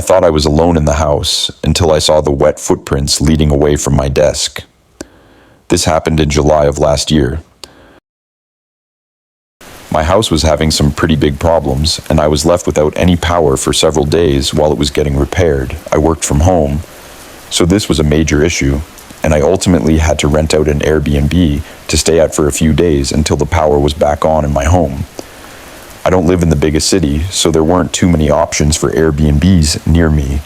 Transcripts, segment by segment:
I thought I was alone in the house until I saw the wet footprints leading away from my desk. This happened in July of last year. My house was having some pretty big problems, and I was left without any power for several days while it was getting repaired. I worked from home, so this was a major issue, and I ultimately had to rent out an Airbnb to stay at for a few days until the power was back on in my home. I don't live in the biggest city, so there weren't too many options for Airbnbs near me.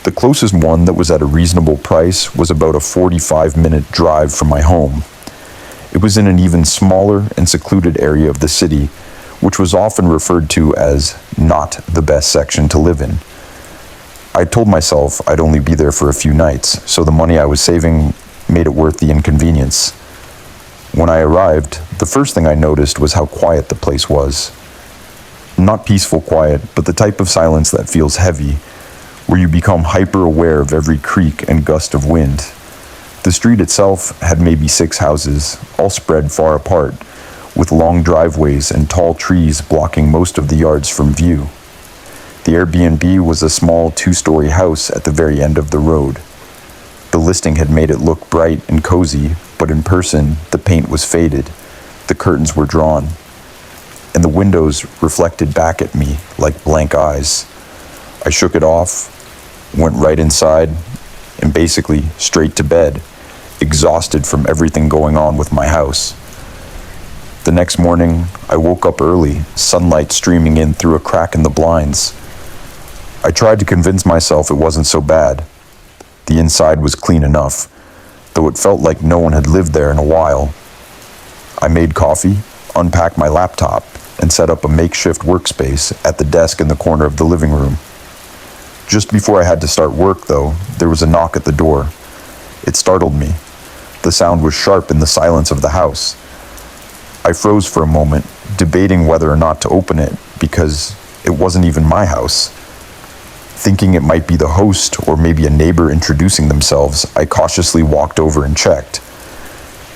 The closest one that was at a reasonable price was about a 45-minute drive from my home. It was in an even smaller and secluded area of the city, which was often referred to as not the best section to live in. I told myself I'd only be there for a few nights, so the money I was saving made it worth the inconvenience. When I arrived, the first thing I noticed was how quiet the place was. Not peaceful quiet, but the type of silence that feels heavy, where you become hyper-aware of every creak and gust of wind. The street itself had maybe 6 houses, all spread far apart, with long driveways and tall trees blocking most of the yards from view. The Airbnb was a small 2-story house at the very end of the road. The listing had made it look bright and cozy, but in person, the paint was faded, the curtains were drawn, and the windows reflected back at me like blank eyes. I shook it off, went right inside, and basically straight to bed, exhausted from everything going on with my house. The next morning, I woke up early, sunlight streaming in through a crack in the blinds. I tried to convince myself it wasn't so bad. The inside was clean enough, though it felt like no one had lived there in a while. I made coffee, unpacked my laptop, and set up a makeshift workspace at the desk in the corner of the living room. Just before I had to start work, though, there was a knock at the door. It startled me. The sound was sharp in the silence of the house. I froze for a moment, debating whether or not to open it, because it wasn't even my house. Thinking it might be the host or maybe a neighbor introducing themselves, I cautiously walked over and checked.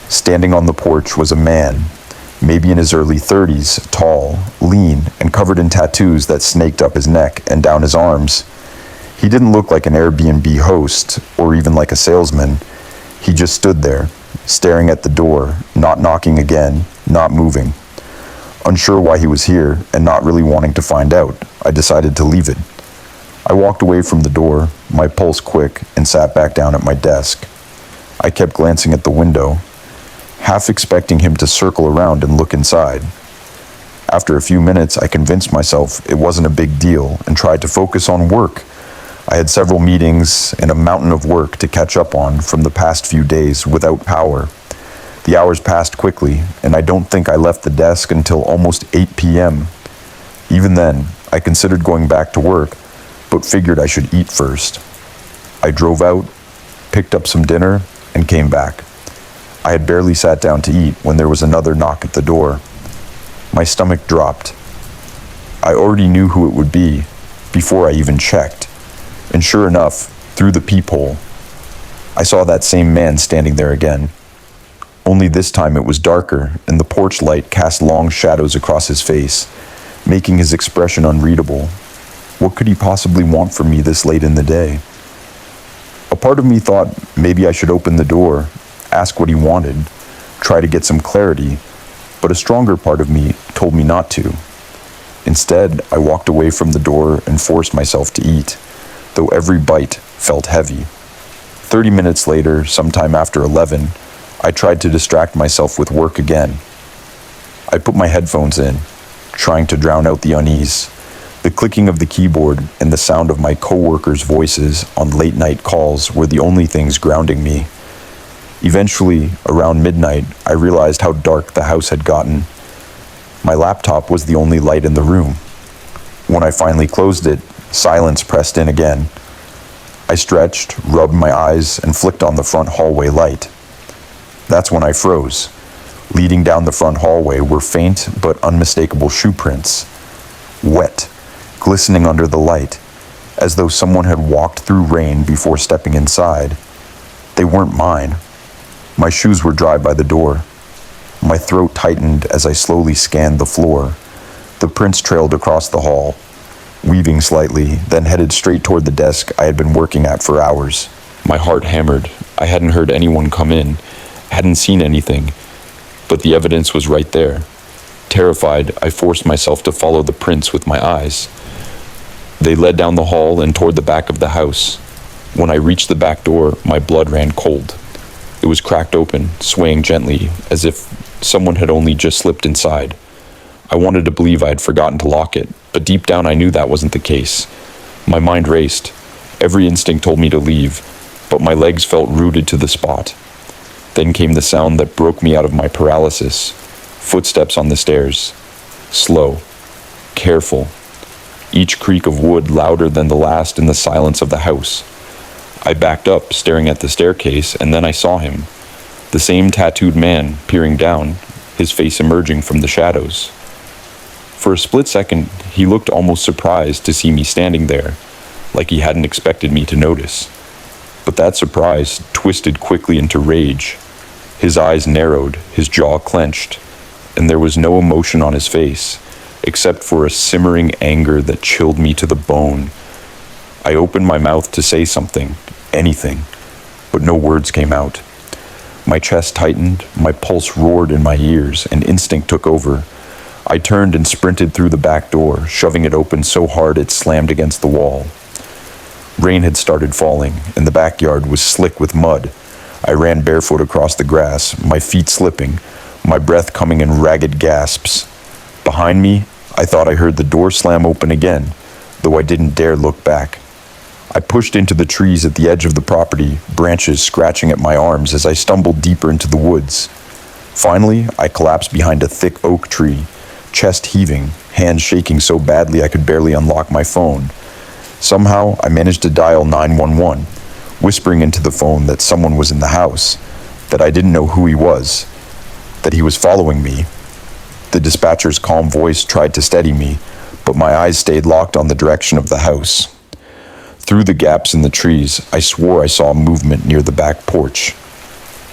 Standing on the porch was a man, maybe in his early 30s, tall, lean, and covered in tattoos that snaked up his neck and down his arms. He didn't look like an Airbnb host, or even like a salesman. He just stood there, staring at the door, not knocking again, not moving. Unsure why he was here, and not really wanting to find out, I decided to leave it. I walked away from the door, my pulse quick, and sat back down at my desk. I kept glancing at the window, half expecting him to circle around and look inside. After a few minutes, I convinced myself it wasn't a big deal and tried to focus on work. I had several meetings and a mountain of work to catch up on from the past few days without power. The hours passed quickly, and I don't think I left the desk until almost 8 p.m. Even then, I considered going back to work, but figured I should eat first. I drove out, picked up some dinner, and came back. I had barely sat down to eat when there was another knock at the door. My stomach dropped. I already knew who it would be before I even checked. And sure enough, through the peephole, I saw that same man standing there again. Only this time it was darker, and the porch light cast long shadows across his face, making his expression unreadable. What could he possibly want from me this late in the day? A part of me thought maybe I should open the door, ask what he wanted, try to get some clarity, but a stronger part of me told me not to. Instead, I walked away from the door and forced myself to eat, though every bite felt heavy. 30 minutes later, sometime after 11, I tried to distract myself with work again. I put my headphones in, trying to drown out the unease. The clicking of the keyboard and the sound of my coworkers' voices on late-night calls were the only things grounding me. Eventually, around midnight, I realized how dark the house had gotten. My laptop was the only light in the room. When I finally closed it, silence pressed in again. I stretched, rubbed my eyes, and flicked on the front hallway light. That's when I froze. Leading down the front hallway were faint but unmistakable shoe prints. Wet, glistening under the light, as though someone had walked through rain before stepping inside. They weren't mine. My shoes were dry by the door. My throat tightened as I slowly scanned the floor. The prints trailed across the hall. weaving slightly, then headed straight toward the desk I had been working at for hours. My heart hammered. I hadn't heard anyone come in, hadn't seen anything, but the evidence was right there. Terrified, I forced myself to follow the prints with my eyes. They led down the hall and toward the back of the house. When I reached the back door, my blood ran cold. It was cracked open, swaying gently, as if someone had only just slipped inside. I wanted to believe I had forgotten to lock it, but deep down I knew that wasn't the case. My mind raced. Every instinct told me to leave, but my legs felt rooted to the spot. Then came the sound that broke me out of my paralysis. Footsteps on the stairs. Slow. Careful. Each creak of wood louder than the last in the silence of the house. I backed up, staring at the staircase, and then I saw him. The same tattooed man, peering down, his face emerging from the shadows. For a split second, he looked almost surprised to see me standing there, like he hadn't expected me to notice. But that surprise twisted quickly into rage. His eyes narrowed, his jaw clenched, and there was no emotion on his face, except for a simmering anger that chilled me to the bone. I opened my mouth to say something, anything, but no words came out. My chest tightened, my pulse roared in my ears, and instinct took over. I turned and sprinted through the back door, shoving it open so hard it slammed against the wall. Rain had started falling, and the backyard was slick with mud. I ran barefoot across the grass, my feet slipping, my breath coming in ragged gasps. Behind me, I thought I heard the door slam open again, though I didn't dare look back. I pushed into the trees at the edge of the property, branches scratching at my arms as I stumbled deeper into the woods. Finally, I collapsed behind a thick oak tree, chest heaving, hands shaking so badly I could barely unlock my phone. Somehow, I managed to dial 911, whispering into the phone that someone was in the house, that I didn't know who he was, that he was following me. The dispatcher's calm voice tried to steady me, but my eyes stayed locked on the direction of the house. Through the gaps in the trees, I swore I saw movement near the back porch.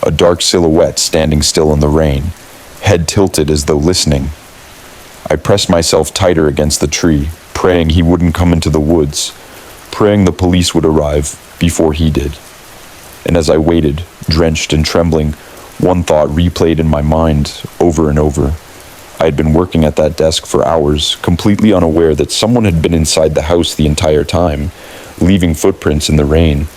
A dark silhouette standing still in the rain, head tilted as though listening. I pressed myself tighter against the tree, praying he wouldn't come into the woods, praying the police would arrive before he did. And as I waited, drenched and trembling, one thought replayed in my mind over and over. I had been working at that desk for hours, completely unaware that someone had been inside the house the entire time, leaving footprints in the rain,